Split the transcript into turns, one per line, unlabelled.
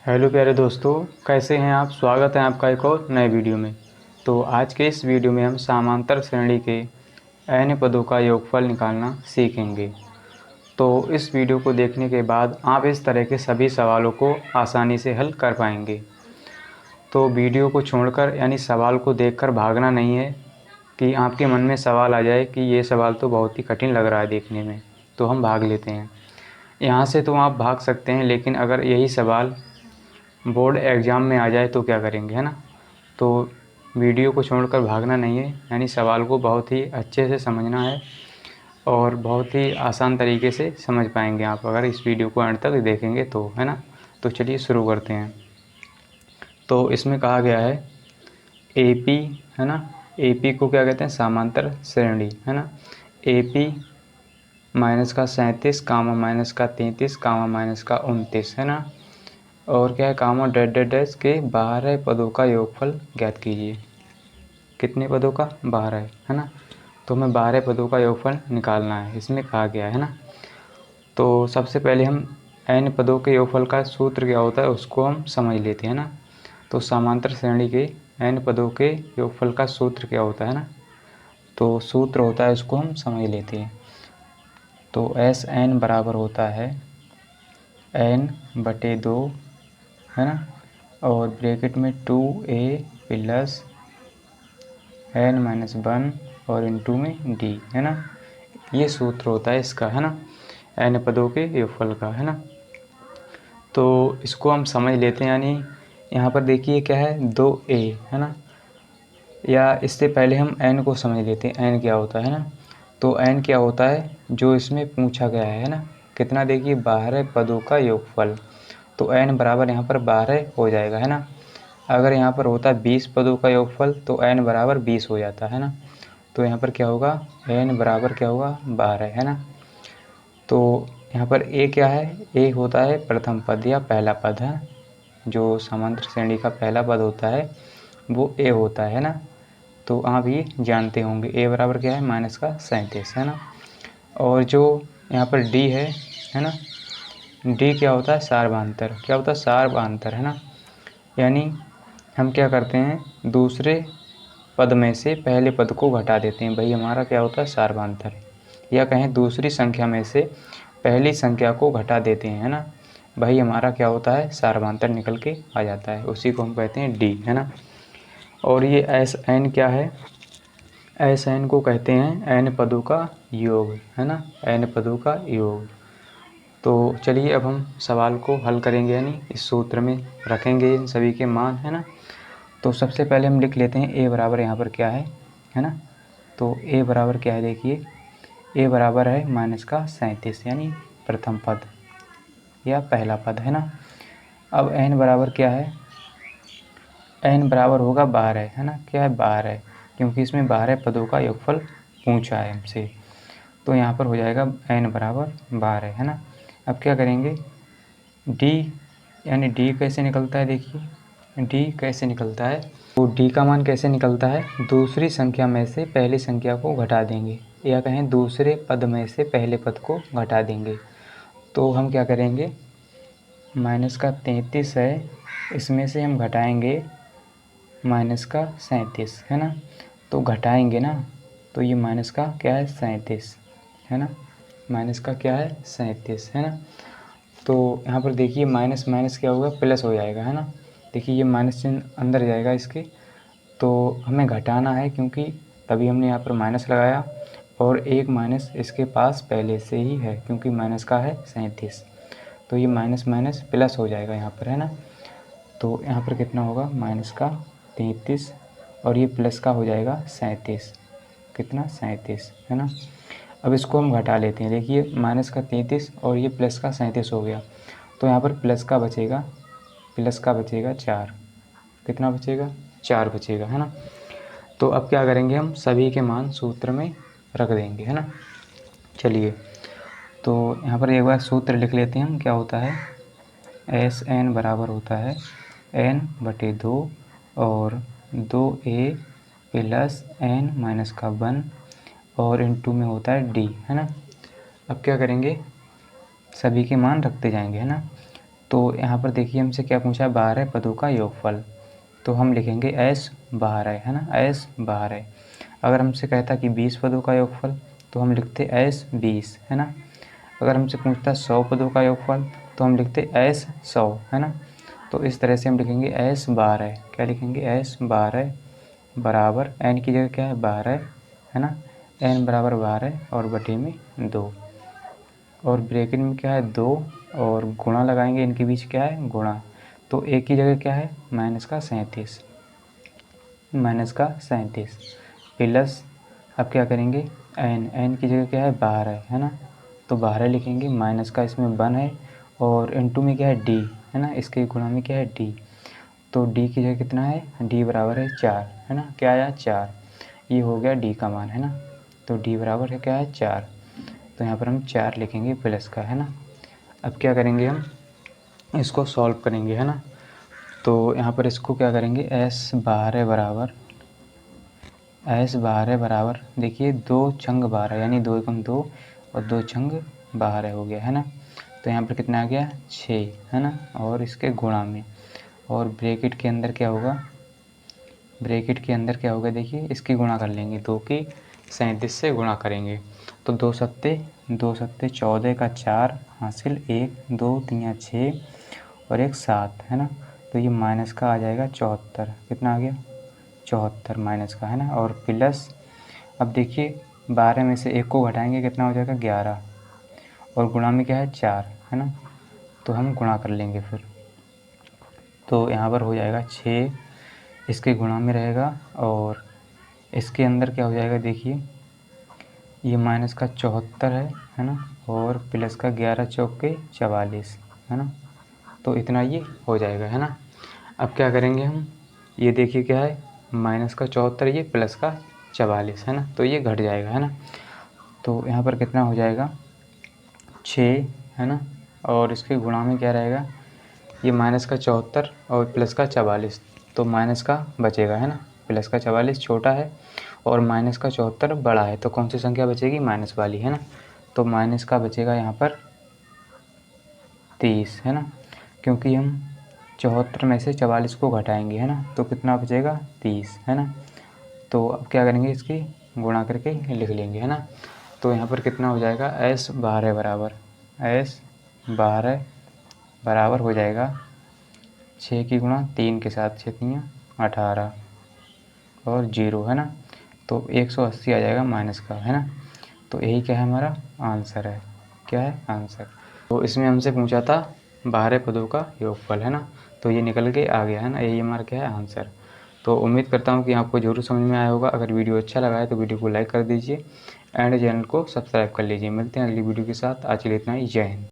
Hello प्यारे दोस्तों, कैसे हैं आप। स्वागत है आपका एक और नए वीडियो में। तो आज के इस वीडियो में हम समांतर श्रेणी के n पदों का योगफल निकालना सीखेंगे। तो इस वीडियो को देखने के बाद आप इस तरह के सभी सवालों को आसानी से हल कर पाएंगे। तो वीडियो को छोड़कर यानी सवाल को देखकर भागना नहीं है कि आपके मन में सवाल आ जाए कि ये सवाल तो बहुत ही कठिन लग रहा है देखने में, तो हम भाग लेते हैं। यहाँ से तो आप भाग सकते हैं, लेकिन अगर यही सवाल बोर्ड एग्ज़ाम में आ जाए तो क्या करेंगे, है ना। तो वीडियो को छोड़कर भागना नहीं है, यानी सवाल को बहुत ही अच्छे से समझना है और बहुत ही आसान तरीके से समझ पाएंगे आप अगर इस वीडियो को अंत तक देखेंगे तो, है ना। तो चलिए शुरू करते हैं। तो इसमें कहा गया है एपी, है ना। एपी को क्या कहते हैं, समांतर श्रेणी, है ना। एपी माइनस का 37 कामा माइनस का 33 कामा माइनस का 29, है ना। और क्या है, कामा डैश डैश डैश के 12 पदों का योगफल ज्ञात कीजिए। कितने पदों का, 12, है ना। तो हमें 12 पदों का योगफल निकालना है, इसमें कहा गया है ना। तो सबसे पहले हम n पदों के योगफल का सूत्र क्या होता है उसको हम समझ लेते हैं ना। तो समांतर श्रेणी के n पदों के योगफल का सूत्र क्या होता है ना। तो सूत्र होता है, इसको हम समझ लेते हैं। तो एस एन बराबर होता है n/2, है ना। और ब्रैकेट में 2a प्लस n-1 और इंटू में d, है ना। ये सूत्र होता है इसका, है ना, n पदों के योगफल का, है ना। तो इसको हम समझ लेते हैं, यानी यहाँ पर देखिए क्या है, 2a, है ना। या इससे पहले हम n को समझ लेते हैं, n क्या होता है ना। तो n क्या होता है जो इसमें पूछा गया है ना। कितना, देखिए 12 पदों का योगफल। तो n बराबर यहाँ पर 12 हो जाएगा, है ना। अगर यहाँ पर होता 20 पदों का योगफल तो n बराबर 20 हो जाता है ना। तो यहाँ पर क्या होगा, n बराबर क्या होगा, 12, है ना। तो यहाँ पर a क्या है, a होता है प्रथम पद या पहला पद, है। जो समांतर श्रेणी का पहला पद होता है वो a होता है ना। तो आप ये जानते होंगे, a बराबर क्या है, माइनस का 37, है ना। और जो यहाँ पर d है ना। d क्या होता है, सार्वधातर, क्या होता है, सार्वधातर, है ना। यानी हम क्या करते हैं, दूसरे पद में से पहले पद को घटा देते हैं, भाई हमारा क्या होता है, सार्वधातर। या कहें दूसरी संख्या में से पहली संख्या को घटा देते हैं, है ना। भाई हमारा क्या होता है, सार्वधातर निकल के आ जाता है, उसी को हम कहते हैं डी, है ना। और ये एस एन क्या है, एस एन को कहते हैं एन पदों का योग, है ना, एन पदों का योग। तो चलिए अब हम सवाल को हल करेंगे, यानी इस सूत्र में रखेंगे इन सभी के मान, है ना। तो सबसे पहले हम लिख लेते हैं a बराबर यहाँ पर क्या है ना। तो a बराबर क्या है, देखिए a बराबर है माइनस का 37, यानी प्रथम पद या पहला पद, है ना। अब n बराबर क्या है, n बराबर होगा 12, है ना। क्या है, 12, क्योंकि इसमें 12 पदों का योगफल पूछा है हमसे। तो यहाँ पर हो जाएगा n बराबर 12, है ना। अब क्या करेंगे, d, यानी d कैसे निकलता है, देखिए d कैसे निकलता है। तो d का मान कैसे निकलता है, दूसरी संख्या में से पहली संख्या को घटा देंगे, या कहें दूसरे पद में से पहले पद को घटा देंगे। तो हम क्या करेंगे, माइनस का 33 है, इसमें से हम घटाएंगे माइनस का 37, है ना। तो घटाएंगे ना, तो ये माइनस का क्या है, 37, है ना। माइनस का क्या है, 37, है ना। तो यहाँ पर देखिए माइनस माइनस क्या होगा, प्लस हो जाएगा, है ना। देखिए ये माइनस चिन्ह अंदर जाएगा इसके। तो हमें घटाना है, क्योंकि तभी हमने यहाँ पर माइनस लगाया, और एक माइनस इसके पास पहले से ही है, क्योंकि माइनस का है 37। तो ये माइनस माइनस प्लस हो जाएगा यहाँ पर, है ना। तो यहाँ पर कितना होगा, माइनस का 33, और ये प्लस का हो जाएगा 37, कितना, 37, है ना। अब इसको हम घटा लेते हैं, देखिए माइनस का 33 और ये प्लस का 37 हो गया। तो यहाँ पर प्लस का बचेगा 4, कितना बचेगा, 4 बचेगा, है ना। तो अब क्या करेंगे, हम सभी के मान सूत्र में रख देंगे, है ना। चलिए तो यहाँ पर एक बार सूत्र लिख लेते हैं हम, क्या होता है, एस एन बराबर होता है n/2 और 2a प्लस n-1 और इंटू में होता है d, है ना। अब क्या करेंगे, सभी के मान रखते जाएंगे, है ना। तो यहाँ पर देखिए हमसे क्या पूछा, 12 पदों का योगफल। तो हम लिखेंगे S 12 है ना, S 12। अगर हमसे कहता कि 20 पदों का योगफल तो हम लिखते S 20 है ना। अगर हमसे पूछता 100 पदों का योगफल तो हम लिखते S 100 है ना। तो इस तरह से हम लिखेंगे S 12, क्या लिखेंगे S 12 बराबर n की जगह क्या है 12 है ना, n बराबर 12 और बटे में 2 और ब्रैकेट में क्या है 2 और गुणा लगाएंगे, इनके बीच क्या है गुणा। तो एक की जगह क्या है माइनस का 37 प्लस अब क्या करेंगे n की जगह क्या है 12 है ना, तो 12 लिखेंगे, माइनस का इसमें 1 है और इनटू में क्या है d है ना, इसके गुणा में क्या है d। तो d की जगह कितना है d बराबर है 4 है ना, क्या आया 4, ये हो गया d का मान है ना। तो d बराबर है क्या है 4, तो यहाँ पर हम 4 लिखेंगे प्लस का है ना। अब क्या करेंगे हम इसको सॉल्व करेंगे है ना। तो यहाँ पर इसको क्या करेंगे S 12 बराबर देखिए 2 छंग 12 यानी 2 एकम 2 और 2 छंग 12 हो गया है ना। तो यहाँ पर कितना आ गया 6 है ना, और इसके गुणा में और ब्रैकेट के अंदर क्या होगा, देखिए इसकी गुणा कर लेंगे, 2 की 37 से गुणा करेंगे तो 2 सत्ते 14 का 4 हासिल 1 2 3 6 और 1 7 है ना। तो ये माइनस का आ जाएगा 74, कितना आ गया 74 माइनस का है ना, और प्लस अब देखिए 12 में से 1 को घटाएंगे कितना हो जाएगा 11 और गुणा में क्या है 4 है ना, तो हम गुणा कर लेंगे फिर। तो यहाँ पर हो जाएगा 6 इसके गुणा में रहेगा और इसके अंदर क्या हो जाएगा देखिए ये माइनस का 74 है ना, और प्लस का 11 चौके 44 है ना। तो इतना ये हो जाएगा है ना। अब क्या करेंगे हम, ये देखिए क्या है माइनस का 74 ये प्लस का 44 है ना, तो ये घट जाएगा है ना। तो यहाँ पर कितना हो जाएगा 6 है ना, और इसके गुणा में क्या रहेगा ये माइनस का 74 और प्लस का 44, तो माइनस का बचेगा है ना, प्लस का 44 छोटा है और माइनस का 74 बड़ा है, तो कौन सी संख्या बचेगी माइनस वाली है ना। तो माइनस का बचेगा यहाँ पर 23 है ना, क्योंकि हम 74 में से 44 को घटाएंगे है ना, तो कितना बचेगा 30 है ना। तो अब क्या करेंगे इसकी गुणा करके लिख लेंगे है ना। तो यहाँ पर कितना हो जाएगा S 12 बराबर हो जाएगा 6 की गुणा 3 के साथ 6 3 18 और 0 है ना, तो 180 आ जाएगा माइनस का है ना। तो यही क्या है हमारा आंसर है, क्या है आंसर। तो इसमें हमसे पूछा था 12 पदों का योगफल है ना, तो ये निकल के आ गया है ना, यही हमारा क्या है आंसर। तो उम्मीद करता हूँ कि आपको ज़रूर समझ में आया होगा। अगर वीडियो अच्छा लगा है तो वीडियो को लाइक कर दीजिए एंड चैनल को सब्सक्राइब कर लीजिए। मिलते हैं अगली वीडियो के साथ, आज के लिए इतना ही, जय हिंद।